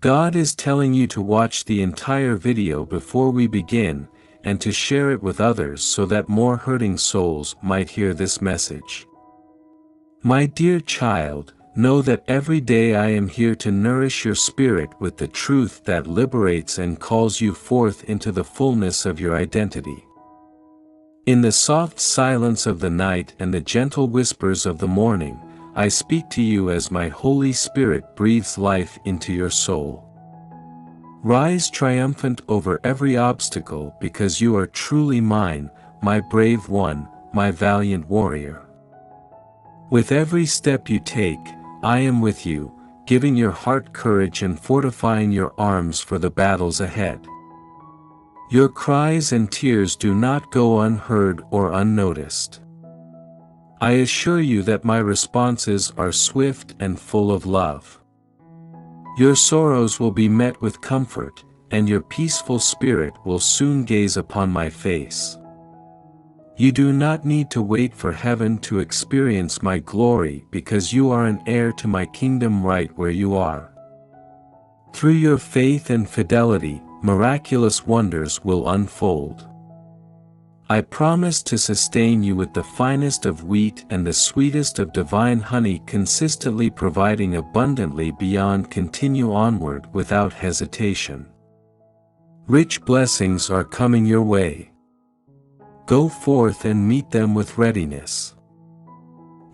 God is telling you to watch the entire video before we begin, and to share it with others so that more hurting souls might hear this message. My dear child, know that every day I am here to nourish your spirit with the truth that liberates and calls you forth into the fullness of your identity. In the soft silence of the night and the gentle whispers of the morning, I speak to you as my Holy Spirit breathes life into your soul. Rise triumphant over every obstacle because you are truly mine, my brave one, my valiant warrior. With every step you take, I am with you, giving your heart courage and fortifying your arms for the battles ahead. Your cries and tears do not go unheard or unnoticed. I assure you that my responses are swift and full of love. Your sorrows will be met with comfort, and your peaceful spirit will soon gaze upon my face. You do not need to wait for heaven to experience my glory because you are an heir to my kingdom right where you are. Through your faith and fidelity, miraculous wonders will unfold. I promise to sustain you with the finest of wheat and the sweetest of divine honey, consistently providing abundantly beyond. Continue onward without hesitation. Rich blessings are coming your way. Go forth and meet them with readiness.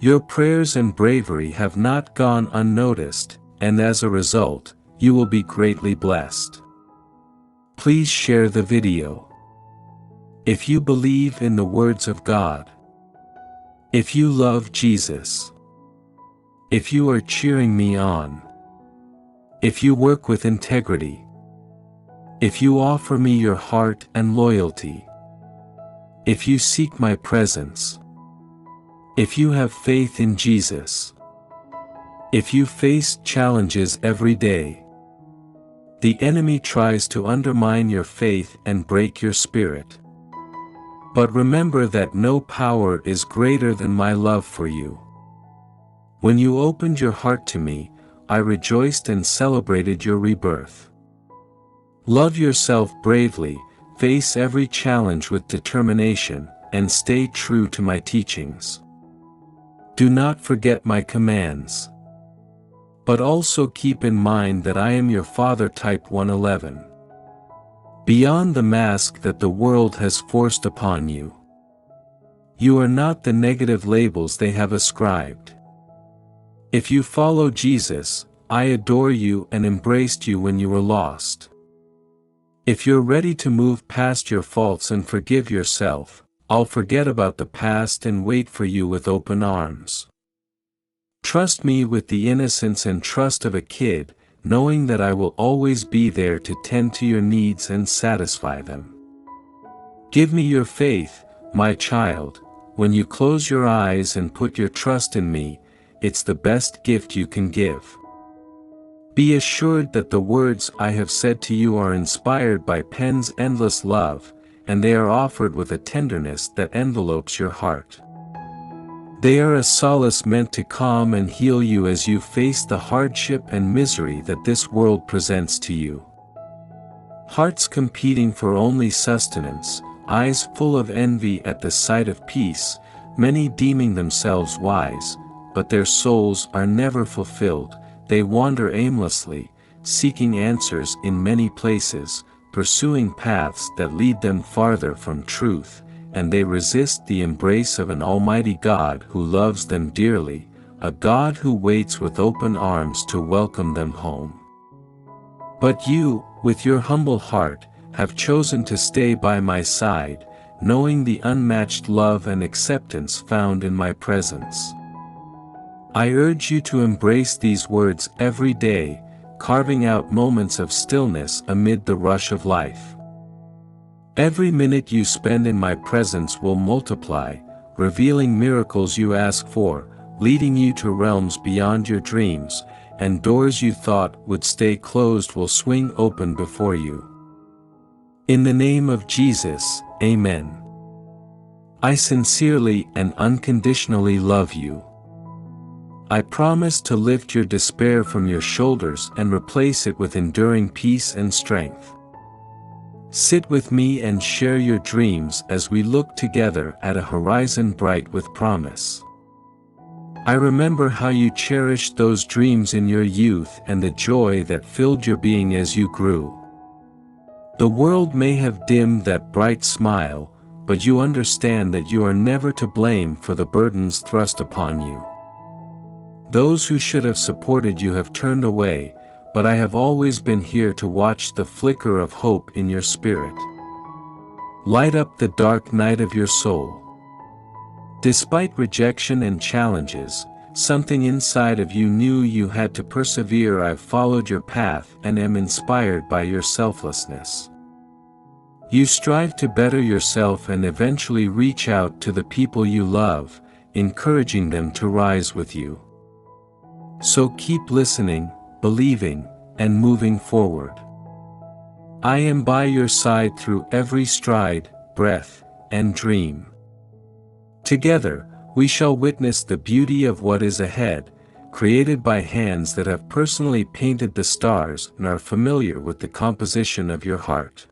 Your prayers and bravery have not gone unnoticed, and as a result, you will be greatly blessed. Please share the video. If you believe in the words of God, if you love Jesus, if you are cheering me on, if you work with integrity, if you offer me your heart and loyalty, if you seek my presence, if you have faith in Jesus, if you face challenges every day, the enemy tries to undermine your faith and break your spirit. But remember that no power is greater than my love for you. When you opened your heart to me, I rejoiced and celebrated your rebirth. Love yourself bravely, face every challenge with determination, and stay true to my teachings. Do not forget my commands. But also keep in mind that I am your Father. Type 111. Beyond the mask that the world has forced upon you. You are not the negative labels they have ascribed. If you follow Jesus, I adore you and embraced you when you were lost. If you're ready to move past your faults and forgive yourself, I'll forget about the past and wait for you with open arms. Trust me with the innocence and trust of a kid, knowing that I will always be there to tend to your needs and satisfy them. Give me your faith, my child. When you close your eyes and put your trust in me, it's the best gift you can give. Be assured that the words I have said to you are inspired by pen's endless love, and they are offered with a tenderness that envelopes your heart. They are a solace meant to calm and heal you as you face the hardship and misery that this world presents to you. Hearts competing for only sustenance, eyes full of envy at the sight of peace, many deeming themselves wise, but their souls are never fulfilled. They wander aimlessly, seeking answers in many places, pursuing paths that lead them farther from truth, and they resist the embrace of an almighty God who loves them dearly, a God who waits with open arms to welcome them home. But you, with your humble heart, have chosen to stay by my side, knowing the unmatched love and acceptance found in my presence. I urge you to embrace these words every day, carving out moments of stillness amid the rush of life. Every minute you spend in my presence will multiply, revealing miracles you ask for, leading you to realms beyond your dreams, and doors you thought would stay closed will swing open before you. In the name of Jesus, Amen. I sincerely and unconditionally love you. I promise to lift your despair from your shoulders and replace it with enduring peace and strength. Sit with me and share your dreams as we look together at a horizon bright with promise. I remember how you cherished those dreams in your youth and the joy that filled your being as you grew. The world may have dimmed that bright smile, but you understand that you are never to blame for the burdens thrust upon you. Those who should have supported you have turned away, but I have always been here to watch the flicker of hope in your spirit. Light up the dark night of your soul. Despite rejection and challenges, something inside of you knew you had to persevere. I've followed your path and am inspired by your selflessness. You strive to better yourself and eventually reach out to the people you love, encouraging them to rise with you. So keep listening, believing, and moving forward. I am by your side through every stride, breath, and dream. Together, we shall witness the beauty of what is ahead, created by hands that have personally painted the stars and are familiar with the composition of your heart.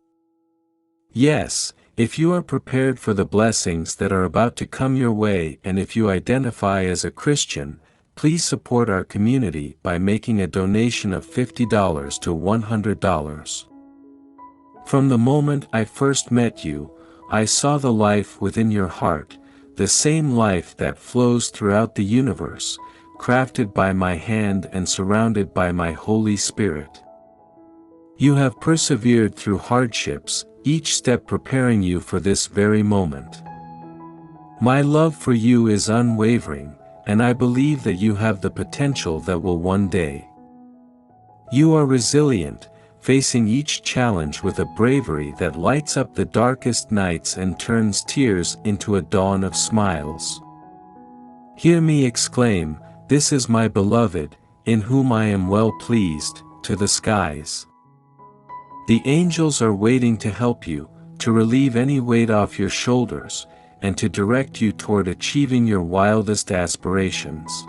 Yes, if you are prepared for the blessings that are about to come your way, and if you identify as a Christian, please support our community by making a donation of $50 to $100. From the moment I first met you, I saw the life within your heart, the same life that flows throughout the universe, crafted by my hand and surrounded by my Holy Spirit. You have persevered through hardships, each step preparing you for this very moment. My love for you is unwavering, and I believe that you have the potential that will one day. You are resilient, facing each challenge with a bravery that lights up the darkest nights and turns tears into a dawn of smiles. Hear me exclaim, "This is my beloved, in whom I am well pleased," to the skies. The angels are waiting to help you, to relieve any weight off your shoulders, and to direct you toward achieving your wildest aspirations.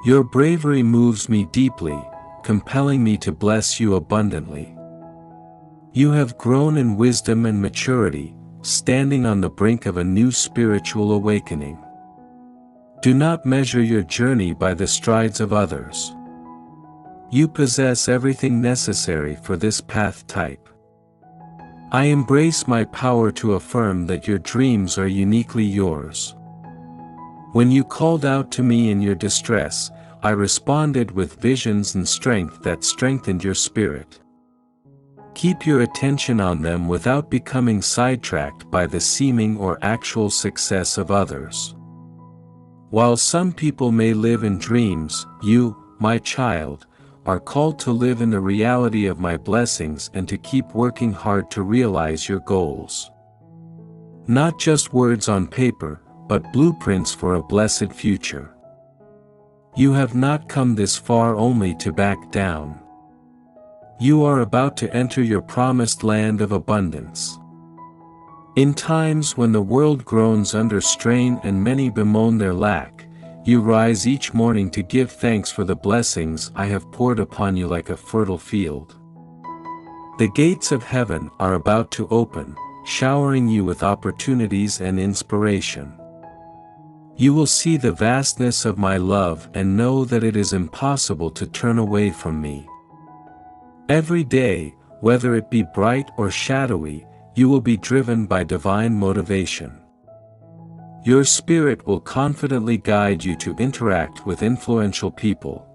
Your bravery moves me deeply, compelling me to bless you abundantly. You have grown in wisdom and maturity, standing on the brink of a new spiritual awakening. Do not measure your journey by the strides of others. You possess everything necessary for this path type. I embrace my power to affirm that your dreams are uniquely yours. When you called out to me in your distress, I responded with visions and strength that strengthened your spirit. Keep your attention on them without becoming sidetracked by the seeming or actual success of others. While some people may live in dreams, you, my child, are called to live in the reality of my blessings and to keep working hard to realize your goals. Not just words on paper, but blueprints for a blessed future. You have not come this far only to back down. You are about to enter your promised land of abundance. In times when the world groans under strain and many bemoan their lack, you rise each morning to give thanks for the blessings I have poured upon you like a fertile field. The gates of heaven are about to open, showering you with opportunities and inspiration. You will see the vastness of my love and know that it is impossible to turn away from me. Every day, whether it be bright or shadowy, you will be driven by divine motivation. Your spirit will confidently guide you to interact with influential people.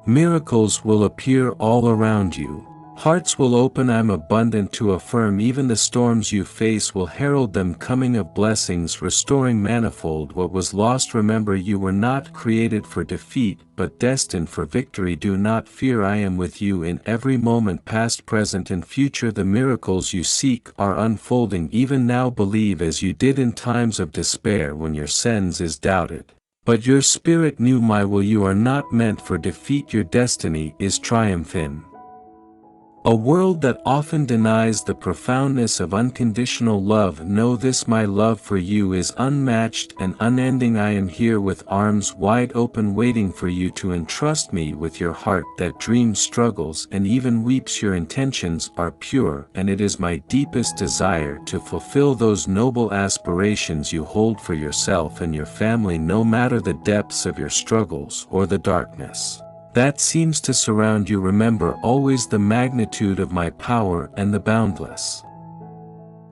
Miracles will appear all around you. Hearts will open. I'm abundant to affirm even the storms you face will herald them coming of blessings, restoring manifold what was lost. Remember, you were not created for defeat, but destined for victory. Do not fear, I am with you in every moment, past, present, and future. The miracles you seek are unfolding even now. Believe as you did in times of despair when your sense is doubted. But your spirit knew my will. You are not meant for defeat, your destiny is triumphing. A world that often denies the profoundness of unconditional love. Know this: my love for you is unmatched and unending. I am here with arms wide open, waiting for you to entrust me with your heart that dreams, struggles, and even weeps. Your intentions are pure, and it is my deepest desire to fulfill those noble aspirations you hold for yourself and your family, no matter the depths of your struggles or the darkness that seems to surround you. Remember always the magnitude of my power and the boundless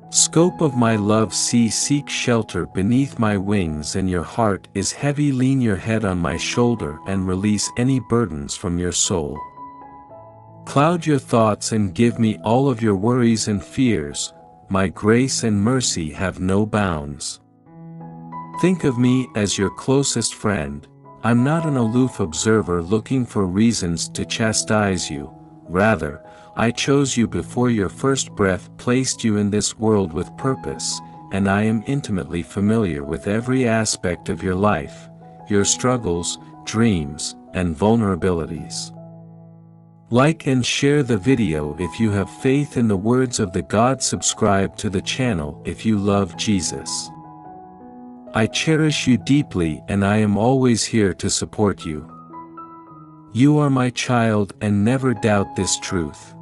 scope of my love. Seek shelter beneath my wings, and your heart is heavy. Lean your head on my shoulder and release any burdens from your soul. Cloud your thoughts and give me all of your worries and fears. My grace and mercy have no bounds. Think of me as your closest friend. I'm not an aloof observer looking for reasons to chastise you. Rather, I chose you before your first breath, placed you in this world with purpose, and I am intimately familiar with every aspect of your life, your struggles, dreams, and vulnerabilities. Like and share the video if you have faith in the words of the God. Subscribe to the channel if you love Jesus. I cherish you deeply, and I am always here to support you. You are my child, and never doubt this truth.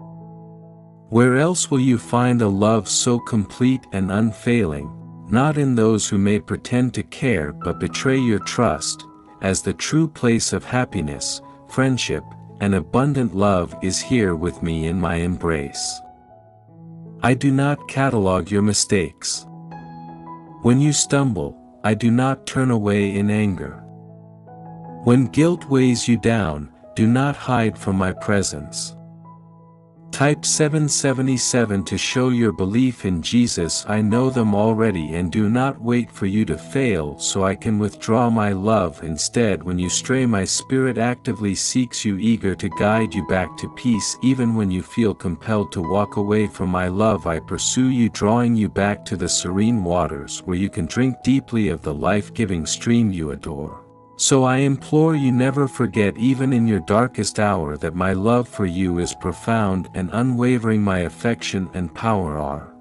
Where else will you find a love so complete and unfailing? Not in those who may pretend to care but betray your trust, as the true place of happiness, friendship, and abundant love is here with me in my embrace. I do not catalog your mistakes. When you stumble, I do not turn away in anger. When guilt weighs you down, do not hide from my presence. Type 777 to show your belief in Jesus. I know them already and do not wait for you to fail so I can withdraw my love. Instead, when you stray, my spirit actively seeks you, eager to guide you back to peace. Even when you feel compelled to walk away from my love, I pursue you, drawing you back to the serene waters where you can drink deeply of the life-giving stream you adore. So I implore you, never forget, even in your darkest hour, that my love for you is profound and unwavering. My affection and power are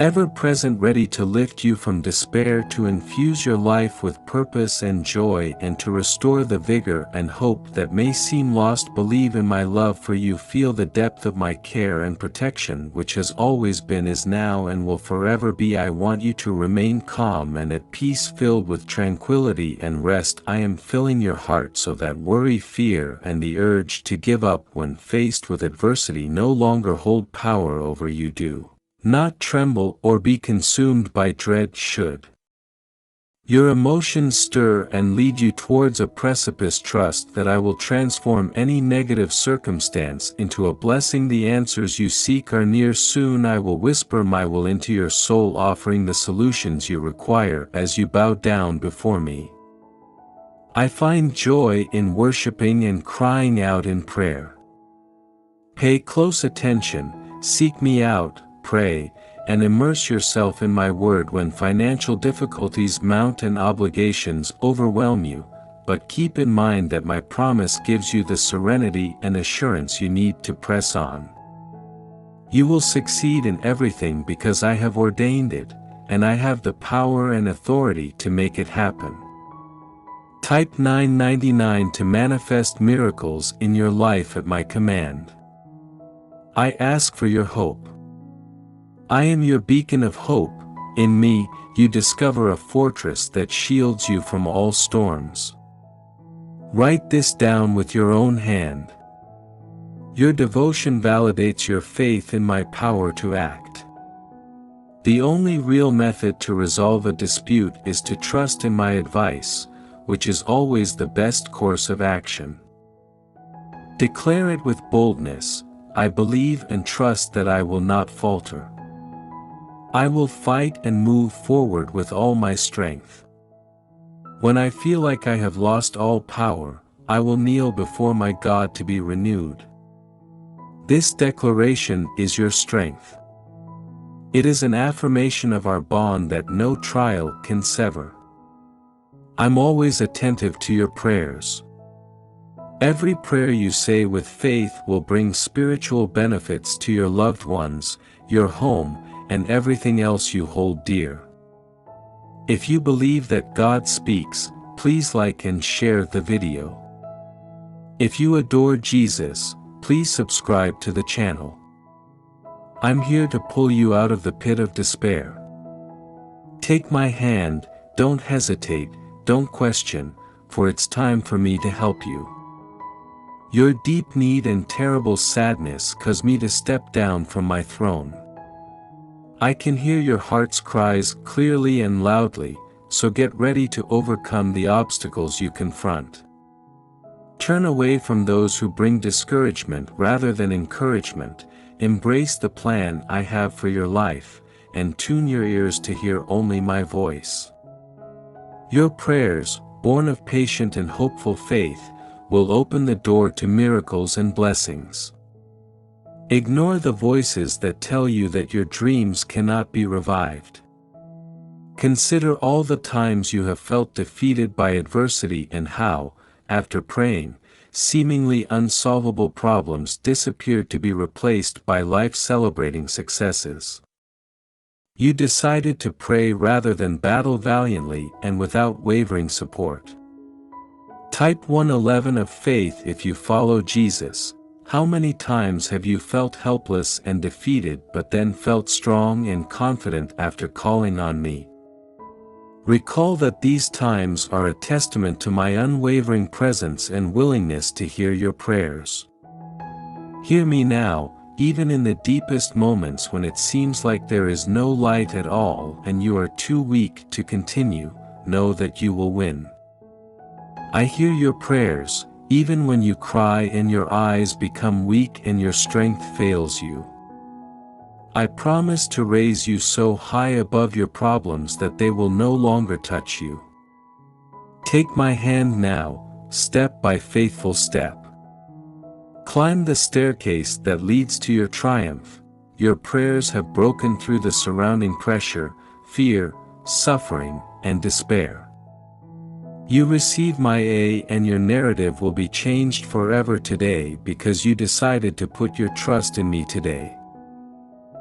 ever present, ready to lift you from despair, to infuse your life with purpose and joy, and to restore the vigor and hope that may seem lost. Believe in my love for you. Feel the depth of my care and protection, which has always been, is now, and will forever be. I want you to remain calm and at peace, filled with tranquility and rest. I am filling your heart so that worry, fear, and the urge to give up when faced with adversity no longer hold power over you. Do not tremble or be consumed by dread. Should your emotions stir and lead you towards a precipice, trust that I will transform any negative circumstance into a blessing. The answers you seek are near. Soon I will whisper my will into your soul, offering the solutions you require as you bow down before me. I find joy in worshiping and crying out in prayer. Pay close attention, seek me out, pray, and immerse yourself in my word when financial difficulties mount and obligations overwhelm you, but keep in mind that my promise gives you the serenity and assurance you need to press on. You will succeed in everything because I have ordained it, and I have the power and authority to make it happen. Type 999 to manifest miracles in your life at my command. I ask for your hope. I am your beacon of hope. In me, you discover a fortress that shields you from all storms. Write this down with your own hand. Your devotion validates your faith in my power to act. The only real method to resolve a dispute is to trust in my advice, which is always the best course of action. Declare it with boldness. I believe and trust that I will not falter. I will fight and move forward with all my strength. When I feel like I have lost all power, I will kneel before my God to be renewed. This declaration is your strength. It is an affirmation of our bond that no trial can sever. I'm always attentive to your prayers. Every prayer you say with faith will bring spiritual benefits to your loved ones, your home, and everything else you hold dear. If you believe that God speaks, please like and share the video. If you adore Jesus, please subscribe to the channel. I'm here to pull you out of the pit of despair. Take my hand, don't hesitate, don't question, for it's time for me to help you. Your deep need and terrible sadness cause me to step down from my throne. I can hear your heart's cries clearly and loudly, so get ready to overcome the obstacles you confront. Turn away from those who bring discouragement rather than encouragement, embrace the plan I have for your life, and tune your ears to hear only my voice. Your prayers, born of patient and hopeful faith, will open the door to miracles and blessings. Ignore the voices that tell you that your dreams cannot be revived. Consider all the times you have felt defeated by adversity and how, after praying, seemingly unsolvable problems disappeared to be replaced by life-celebrating successes. You decided to pray rather than battle valiantly and without wavering support. Type 111 of faith if you follow Jesus. How many times have you felt helpless and defeated but then felt strong and confident after calling on me? Recall that these times are a testament to my unwavering presence and willingness to hear your prayers. Hear me now, even in the deepest moments when it seems like there is no light at all and you are too weak to continue, know that you will win. I hear your prayers, even when you cry and your eyes become weak and your strength fails you. I promise to raise you so high above your problems that they will no longer touch you. Take my hand now, step by faithful step. Climb the staircase that leads to your triumph. Your prayers have broken through the surrounding pressure, fear, suffering, and despair. You receive my aid and your narrative will be changed forever today because you decided to put your trust in me today.